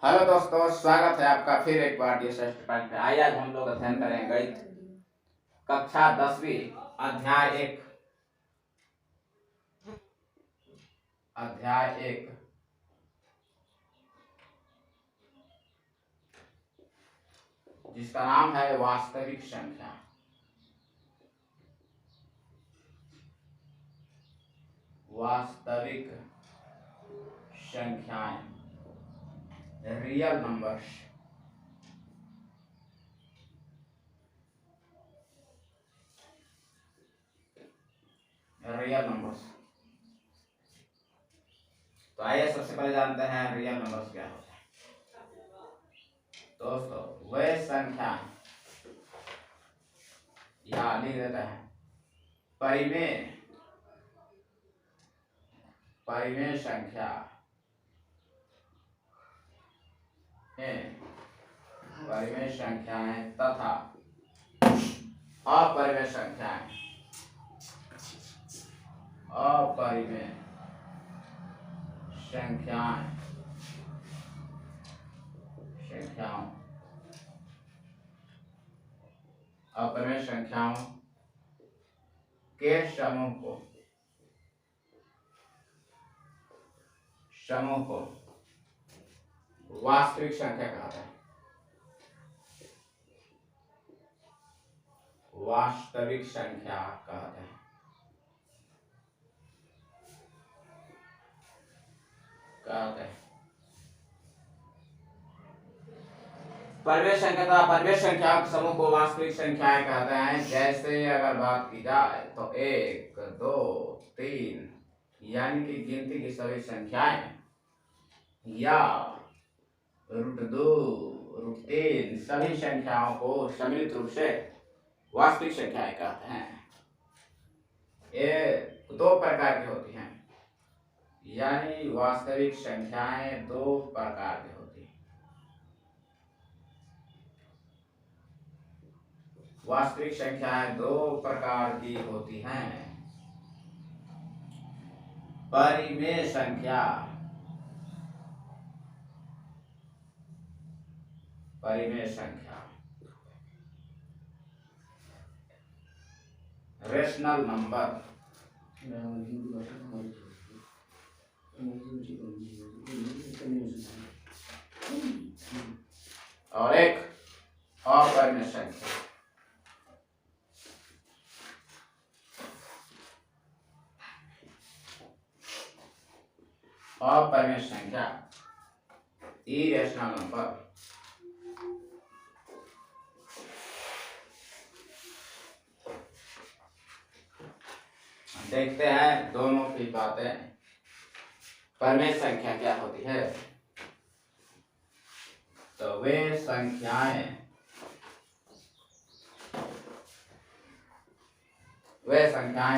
Hello दोस्तों, स्वागत है आपका फिर एक बार षष्ठ पाठ में। आइए आज हम लोग अध्ययन करें गणित कक्षा 10वीं अध्याय 1 जिसका नाम है वास्तविक संख्या। वास्तविक संख्याएं, रियल नंबर्स। Real numbers. तो आइए सबसे पहले जानते हैं रियल नंबर्स क्या होते हैं। दोस्तों, वे संख्या या लिख देते हैं परिमेय संख्या परिमेय संख्याएं तथा अपरिमेय संख्याओं अपरिमेय संख्याओं के समूह को वास्तविक संख्या कहते हैं। वास्तविक संख्या कहते हैं। परिमेय संख्या तथा अपरिमेय संख्याओं के समूह को वास्तविक संख्याएं कहते हैं। जैसे अगर बात की जाए तो 1, 2, 3 यानी कि गिनती की सभी संख्याएं या √2, √3 सभी संख्याओं को सम्मिलित रूप से वास्तविक संख्याएं कहते हैं। ये दो प्रकार की होती हैं, यानी वास्तविक संख्याएं दो प्रकार की होती हैं। वास्तविक संख्याएं दो प्रकार की होती हैं। परिमेय संख्या रेशनल नंबर और एक अपरिमेय संख्या। अपरिमेय संख्या इरेशनल नंबर। देखते हैं दोनों की बातें। परिमेय संख्या क्या होती है? तो वे संख्याएं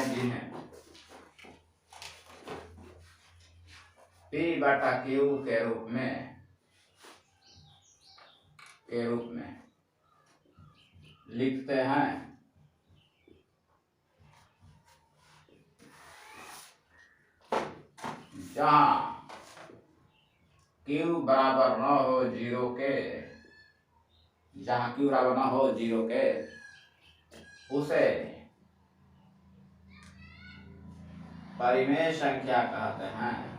जिन्हें P/Q के रूप में लिखते हैं, जहां Q बराबर न हो 0 के, उसे परिमेय संख्या कहते हैं।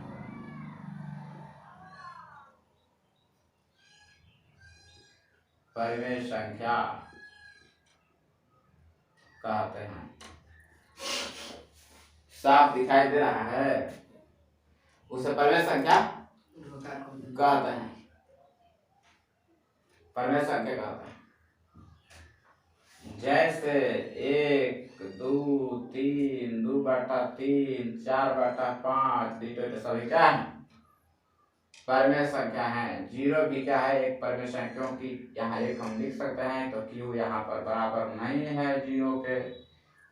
परिमेय संख्या कहते हैं। साफ दिखाई दे रहा है? उसे परिमेय संख्या कहते हैं। परिमेय संख्या कहते हैं। जैसे 1, 2, 3, 2/3, 4/5 सभी क्या है? परिमेय संख्या है। 0 भी क्या है? एक परिमेय संख्या, क्योंकि यहाँ 1 हम लिख सकते हैं तो Q यहाँ पर बराबर नहीं है 0 के,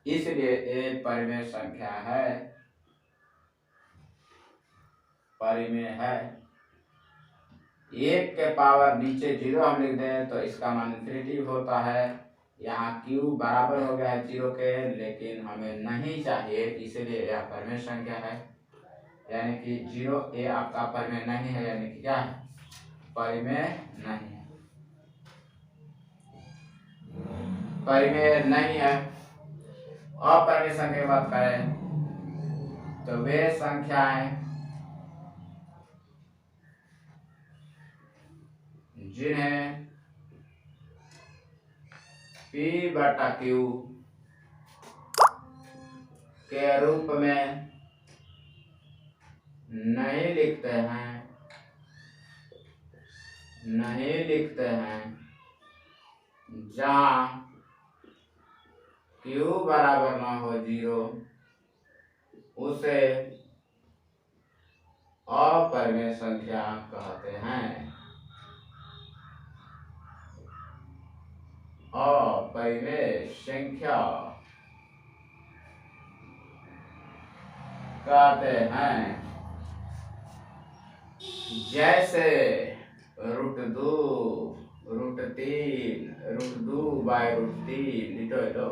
इसलिए ये परिमेय संख्या है, परिमेय है। 1 के पावर नीचे 0 हम लिख दें तो इसका मान इनफिनिटी होता है। यहाँ Q बराबर हो गया है 0 के, लेकिन हमें नहीं चाहिए, इसलिए यह परिमेय संख्या है। यानी कि 0 ये आपका परिमेय नहीं है, यानी कि क्या है? परिमेय नहीं है, परिमेय नहीं है। अपरिमेय संख्या की बात करें तो वे संख्याएं जिन्हें P/Q के रूप में नहीं लिखते हैं, जहाँ Q बराबर ना हो 0, उसे अपरिमेय संख्या कहते हैं। अपरिमेय संख्या कहते हैं। जैसे √2, √3, √2/√3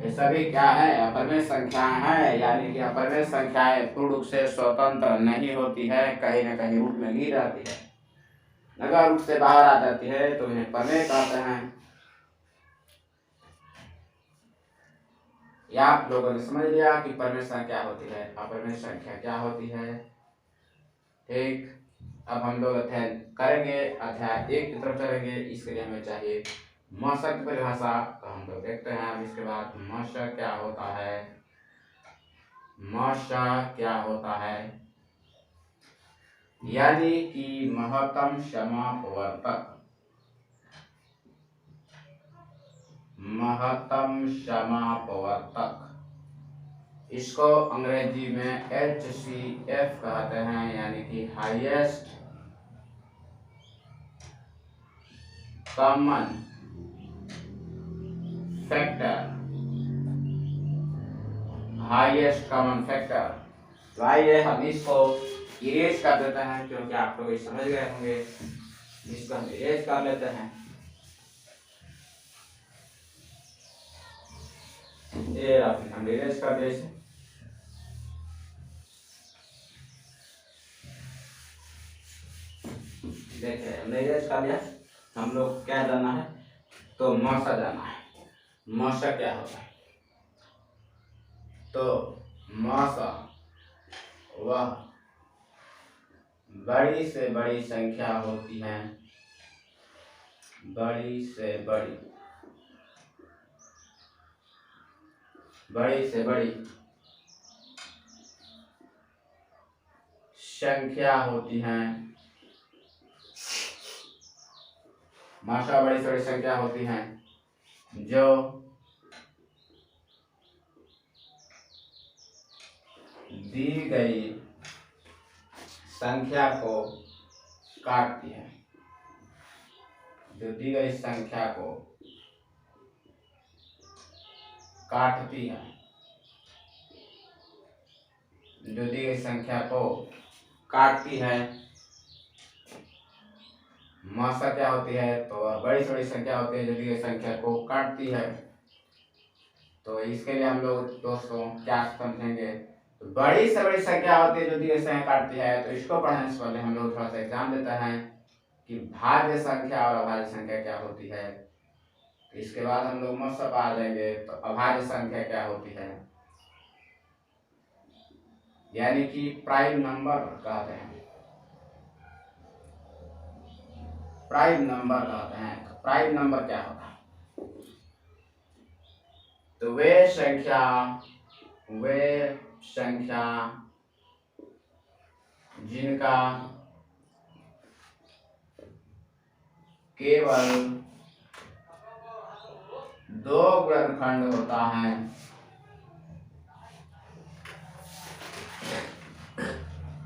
ये सभी क्या है? अपरिमेय संख्याएं हैं, यानी कि अपरिमेय संख्याएं पूर्ण रूप से स्वतंत्र नहीं होती है, कहीं न कहीं रूप में ली रहती है। अगर रूप से बाहर आ जाती है तो इन्हें परिमेय कहते हैं। या आप लोगों ने समझ लिया कि परिमेय संख्या क्या होती है, अपरिमेय संख्या क्या होती है। ठीक, अब हम लोग अध्ययन करेंगे, अध्याय 1 की तरफ चलेंगे। इसके लिए हमें चाहिए मशक की परिभाषा, तो हम लोग देखते हैं। अब इसके बाद मशक क्या होता है, मशक क्या होता है, यानी कि महत्तम समापवर्तक। महत्तम समापवर्तक, इसको अंग्रेजी में HCF कहते हैं, यानी कि highest common factor. Highest common factor. तो आइए हम इसको इरेज कर देते हैं, क्योंकि आप लोग समझ गए होंगे। इसको हम इरेज कर लेते हैं। ये हम इरेज कर दे। देखिए हमने इरेज कर दिया। हम लोग क्या जाना है, तो मशा जाना है। मशा क्या होता है, तो मशा वह बड़ी से बड़ी संख्या होती है, बड़ी से बड़ी संख्या होती है। मशा बड़ी से बड़ी संख्या होती है जो दी गई संख्या को काटती है, जो दी गई संख्या को काटती है, जो दी गई संख्या को काटती है। मशा क्या होती है, तो बड़ी से बड़ी संख्या होती है जो दी गई संख्या को काटती है। तो इसके लिए हम लोग दोस्तों क्या समझेंगे, तो बड़ी से बड़ी संख्या होती है जो दी गई संख्या काटती है। तो इसको पढ़ने से पहले हम लोग थोड़ा सा एग्जाम देते हैं कि भाज्य संख्या और अभाज्य संख्या क्या होती है। तो इसके बाद हम लोग मशा आ जाएंगे। तो अभाज्य संख्या क्या होती है, यानी कि प्राइम नंबर कहते हैं, प्राइम नंबर कहते हैं। तो प्राइम नंबर क्या होता है, तो वे संख्या जिनका केवल 2 गुणनखंड होता है,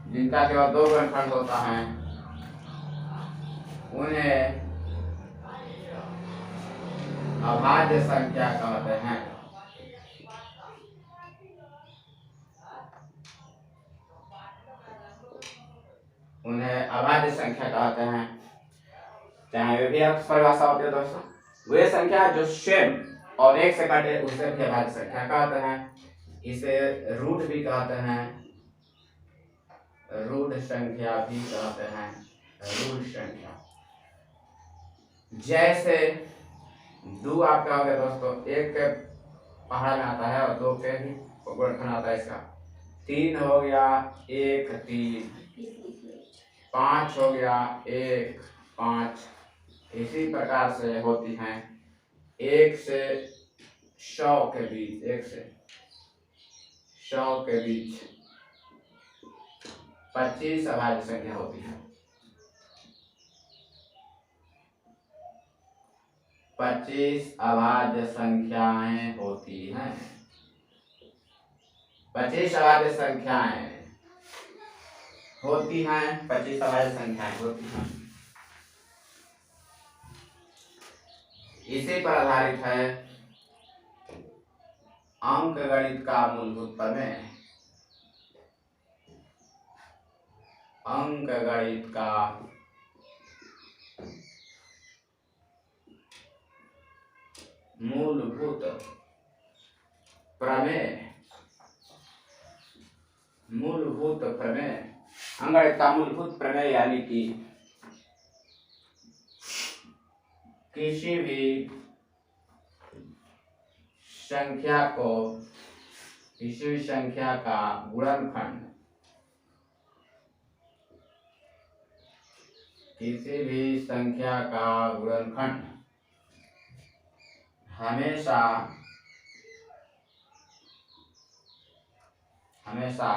जिनका केवल 2 गुणनखंड होता है, उन्हें अभाज्य संख्या कहते हैं। उन्हें अभाज्य संख्या कहते हैं। चाहे वे भी परिभाषा होती है दोस्तों, वे संख्या जो सेम और 1 से कटे उसे भी अभाज्य संख्या कहते हैं। इसे रूट भी कहते हैं, रूट संख्या भी कहते हैं, रूट संख्या। जैसे दो आपका हो गया दोस्तों, एक के पहाड़ में आता है और दो के ही गुणनखंड आता है इसका। 3 हो गया 1 3, 5 हो गया 1 5। इसी प्रकार से होती हैं 1 से 100 के बीच, 1 से 100 के बीच 25 अभाज्य संख्या होती है। 25 अभाज्य संख्याएं होती हैं। 25 अभाज्य संख्याएं होती हैं। 25 अभाज्य संख्याएं होती हैं। इसी पर आधारित है अंक गणित का मूलभूत प्रमेय। अंक गणित का मूलभूत प्रमेय। मूलभूत प्रमेय, अंक गणित का मूलभूत प्रमेय यानी कि किसी भी संख्या को, किसी भी संख्या का गुणनखंड, किसी भी संख्या का गुणनखंड हमेशा हमेशा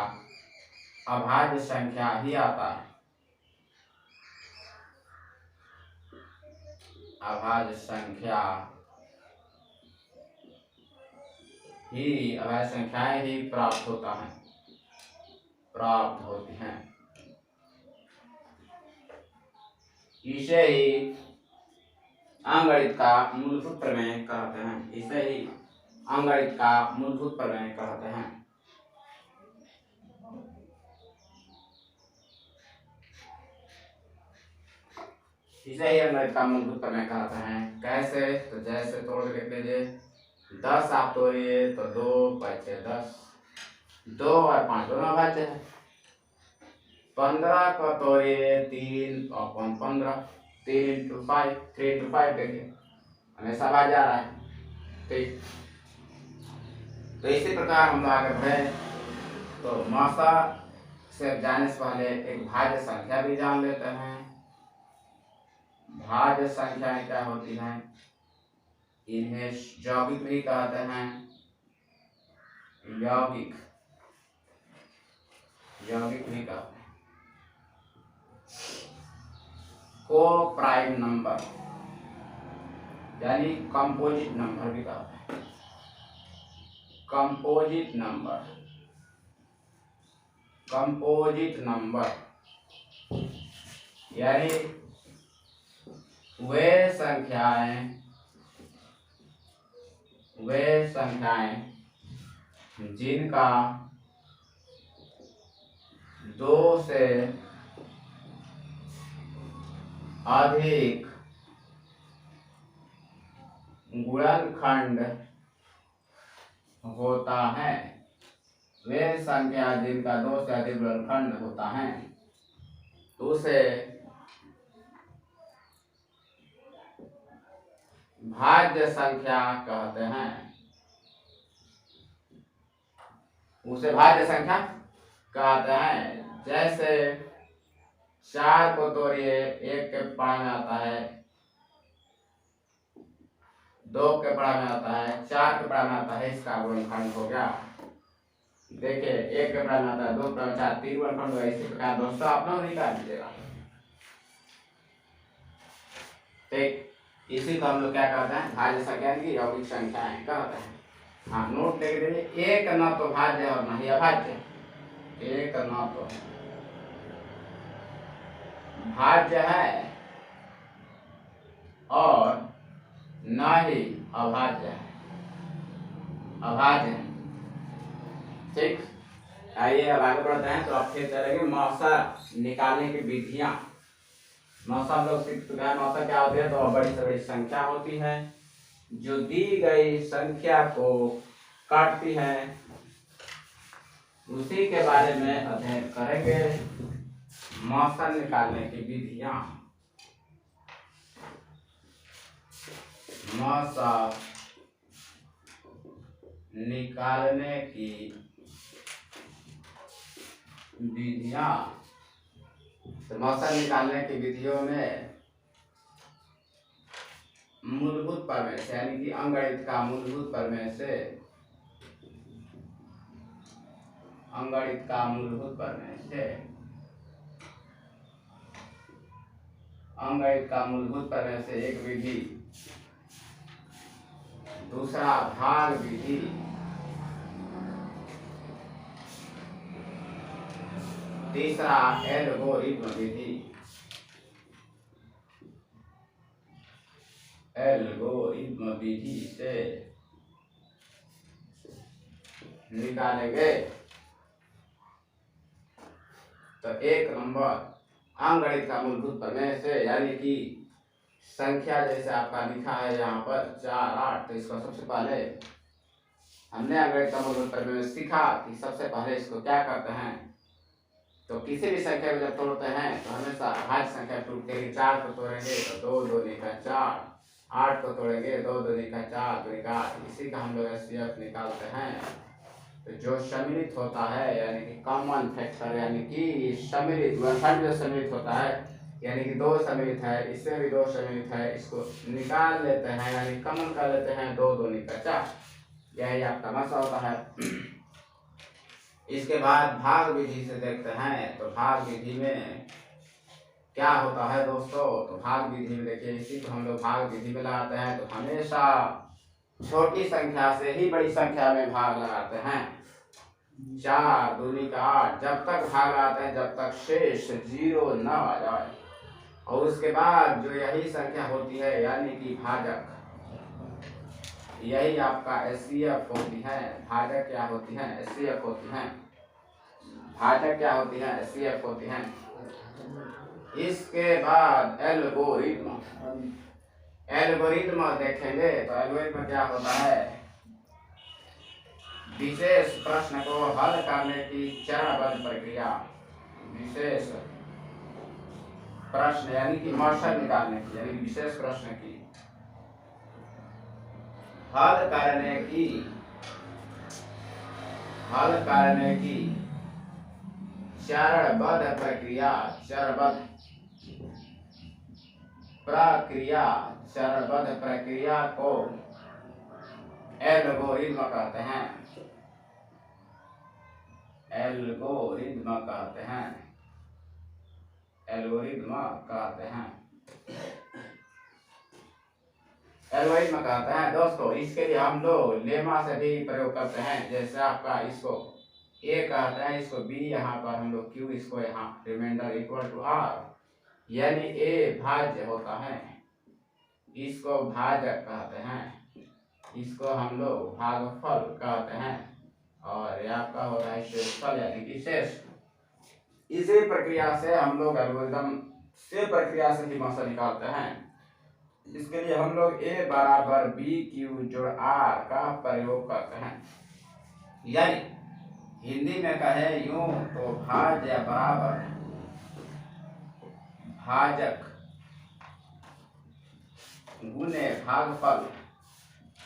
अभाज्य संख्या ही आता है। अभाज्य संख्या ही, अभाज्य संख्याएं ही प्राप्त होता है, प्राप्त होती हैं। इसे ही अंक गणित का मूलभूत प्रमेय कहते हैं। इसे ही अंक गणित का मूलभूत प्रमेय कहते हैं। इसे ही अंक गणित का मूलभूत प्रमेय कहते हैं। कैसे? तो जैसे तोड़ के लिख लीजिए, 10 आप तोड़िए तो 2 5 10, 2 और 5 दोनों अभाज्य है। 15 को तोड़िए 3 और 15, 3 into 5, 3 into 5 देखिए हमेशा अभाज्य आ रहा है। ठीक, तो इसी प्रकार हम लोग आगे बढ़े तो मासा से जाने से पहले एक भाज्य संख्या भी जान लेते हैं। भाज्य संख्याएं क्या होती हैं? इन्हें यौगिक भी कहते हैं। यौगिक, यौगिक भी कहते हैं। को प्राइम नंबर यानी कंपोजिट नंबर भी कहते हैं। कंपोजिट नंबर, कंपोजिट नंबर यानी वे संख्याएं जिनका 2 से अधिक गुणनखंड होता है। वे संख्या जिनका 2 से अधिक गुणनखंड होता है तो उसे भाज्य संख्या कहते हैं। उसे भाज्य संख्या कहते हैं। जैसे 4 को तोड़िए 1 के पड़ा में आता है, 2 के पड़ा में आता है, 4 के पड़ा में आता है, इसका गुणनखंड हो गया। देखिए 1 के पड़ा में आता है, 2 के पड़ा में 4, 3 गुणनखंड हो गया। इसी प्रकार दोस्तों आप लोग निकाल लीजिएगा। ठीक, इसी को हम लोग क्या कहते हैं? भाज्य संख्या की यौगिक संख्याएं कहते हैं। हाँ, नोट लेके देखिए, एक न तो भाज्य और न ही अभाज्य। एक न तो भाज्य है और न ही अभाज्य है, अभाज्य है। ठीक, आइए अब आगे बढ़ते हैं। तो आप फिर करेंगे मौसा निकालने की विधियां। मौसा हम लोग सीख चुके हैं। मौसा क्या होती है? तो बड़ी से बड़ी संख्या होती है जो दी गई संख्या को काटती है, उसी के बारे में अध्ययन करेंगे। मौसा निकालने की विधियां। मौसा निकालने की विधियां। तो मौसा निकालने की विधियों में मूलभूत प्रमेय से यानी कि अंगगणित का मूलभूत प्रमेय से अंगगणित का मूलभूत प्रमेय से अंगगणित का मूलभूत प्रमेय से एक विधि, दूसरा भाग विधि, तीसरा एल्गोरिथ्म विधि। एल्गोरिथ्म विधि से निकालेंगे। तो एक नंबर अंकगणित का मूलभूत प्रमेय से यानी कि संख्या जैसे आपका लिखा है यहाँ पर 4 8, तो इसको सबसे पहले हमने अंकगणित का मूलभूत प्रमेय में सीखा कि सबसे पहले इसको क्या करते हैं। तो किसी भी संख्या को जब तोड़ते हैं तो हमेशा भाज्य संख्या टूटते ही 4 को तोड़ेंगे तो 2 2 का 4, 8 को तोड़ेंगे 2 2 का 4 2 का 8। इसी का हम लोग एचसीएफ निकालते हैं। तो जो सम्मिलित होता है यानी कि कॉमन फैक्टर यानी कि सम्मिलित जो सम्मिलित होता है यानी कि 2 सम्मिलित है, इससे भी 2 सम्मिलित है, इसको निकाल लेते हैं यानी कॉमन कर लेते हैं 2 2 का 4। यही आपका मसला होता है। इसके बाद भाग विधि से देखते हैं। तो भाग विधि में क्या होता है दोस्तों। तो भाग विधि में देखिए इसी को हम लोग भाग विधि में लगाते हैं। तो हमेशा छोटी संख्या से ही बड़ी संख्या में भाग लगाते हैं। 4 2 का 8 जब तक भाग लगाते हैं जब तक शेष 0 न आ जाए। और उसके बाद जो यही संख्या होती है यानी कि भाजक, यही आपका एचसीएफ होती है। भाजक क्या होती है, एचसीएफ होती है। भाजक क्या होती है, एचसीएफ होती है। इसके बाद एल्गोरिथ्म देखेंगे। तो एल्गोरिथ्म क्या होता है, विशेष प्रश्न को हल करने की चरणबद्ध प्रक्रिया। विशेष प्रश्न यानी कि मौसम निकालने की यानी विशेष प्रश्न की हल करने की चरणबद्ध प्रक्रिया को एल्गोरिथ्म कहते हैं। एल्गोरिथ्म कहते हैं दोस्तों। इसके लिए हम लोग लेमा से भी प्रयोग करते हैं। जैसे आपका इसको ए कहते हैं, इसको बी, यहाँ पर हम लोग क्यू, इसको यहाँ रिमाइंडर इक्वल टू आर यानी ए भाज्य होता है, इसको भाजक कहते हैं, इसको हम लोग भागफल कहते हैं और ये आपका होता है शेषफल यानी कि शेष। इसी प्रक्रिया से हम लोग एल्गोरिथम से प्रक्रिया से ही मौसा निकालते हैं। इसके लिए हम लोग ए बराबर बी क्यू जोड़ आर का प्रयोग करते हैं। यानी हिंदी में कहे यूं तो भाज्य बराबर भाजक गुने भागफल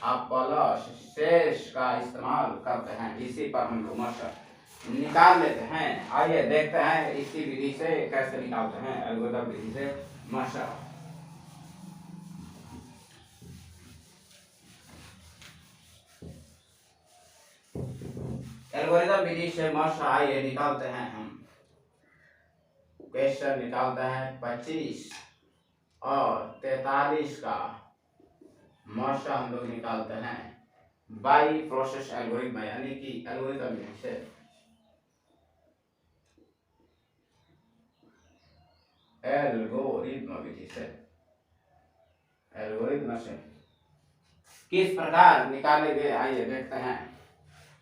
आप प्लस शेष का इस्तेमाल करते हैं। इसी पर हम लोग मौसा निकाल लेते हैं। आइए देखते हैं इसी विधि से कैसे निकालते हैं, एल्गोरिथम विधि से मौसा। एल्गोरिथम विधि से मौसा आइए निकालते हैं। हम क्वेश्चन निकालते हैं 25 और 43 का मौसा हम लोग निकालते हैं बाई प्रोसेस एल्गोरिथम यानी कि एल्गोरिथम विधि से। एल्गोरिथम से किस प्रकार निकालेंगे आइए देखते हैं।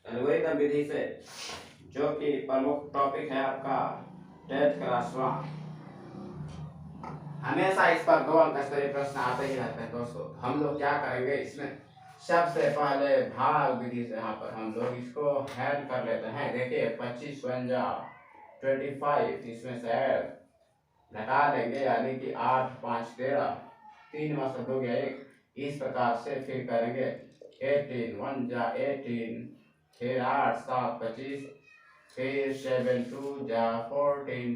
एल्गोरिथम विधि से जो कि प्रमुख टॉपिक है आपका 10th क्लास 1, हमेशा इस पर 2 अंक स्तरीय प्रश्न आते ही रहते हैं दोस्तों। हम लोग क्या करेंगे इसमें, सबसे पहले भाग विधि से यहाँ पर हम लोग इसको हेल्प कर लेते हैं। देखिए 25 × 25, इसमें से घटा देंगे यानी कि 8 5 13, 3 में से 2 गया 1, इस प्रकार से फिर करेंगे 18 1 जा 18, फिर 8 7 25, फिर 7 2 जा 14,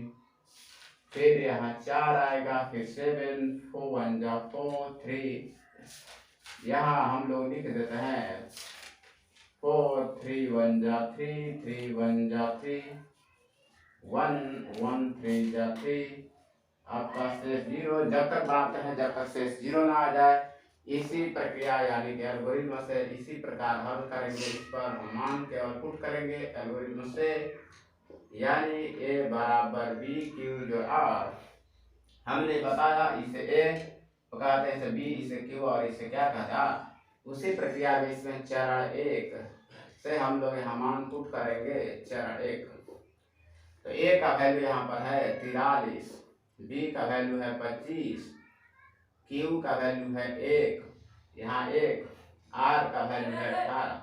फिर यहाँ 4 आएगा, फिर 7 4 1 जा 4 3, यहाँ हम लोग लिख देते हैं 4 3 1 जा 3 3 1 जा 3 1 1 3 जा 3, आपका शेष 0। जब तक बात है जब तक शेष 0 ना आ जाए, इसी प्रक्रिया यानी कि एल्गोरिथम से इसी प्रकार हल करेंगे। इस पर मान के और पुट करेंगे एल्गोरिथम से, यानी a बराबर b q जो r हमने बताया, इसे a कहते हैं, इसे b, इसे q और इसे क्या कहता है। उसी प्रक्रिया में इसमें चरण 1 से हम लोग यहाँ मान पुट करेंगे। चरण 1, तो a का वैल्यू यहाँ पर है 43, b का वैल्यू है 25, q का वैल्यू है 1, यहाँ 1, r का वैल्यू है 18।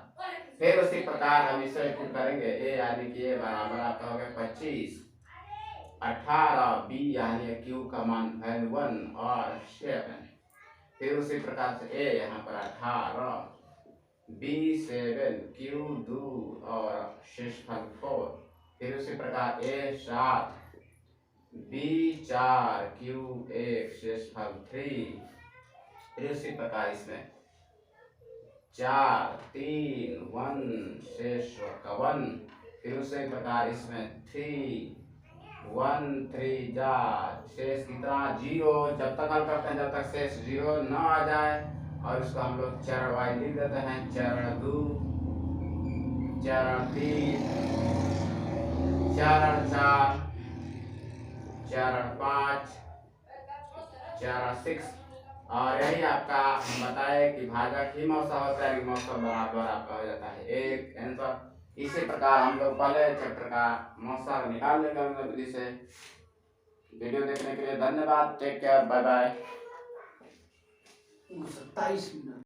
फिर उसी प्रकार हम इसे पुट करेंगे a यानी कि a बराबर आपका हो गया 25 18, b यानी q का मान वैल्यू 1 और 7। फिर उसी प्रकार से a यहाँ पर 18, b 7, q 2 और शेषफल 4। फिर उसी प्रकार a 7, b 4, q 1, शेषफल 3। फिर उसी प्रकार इसमें 4 3 1 शेष का 1। फिर उसी प्रकार इसमें 3 1 3 जा शेष कितना 0। जब तक हल करते हैं जब तक शेष 0 न आ जाए, और उसको हम लोग चरण वाइज लिख देते हैं। चरण 2, चरण 3, चरण 4, चरण 5, चरण 6। और यही आपका हम बताए कि भाजक ही मौसा होता है कि मौसा बराबर आपका हो जाता है एक आंसर। इसी प्रकार हम लोग पहले चैप्टर का मौसा निकाल लेंगे विधि से। वीडियो देखने के लिए धन्यवाद। Take care, bye bye. 27 minute.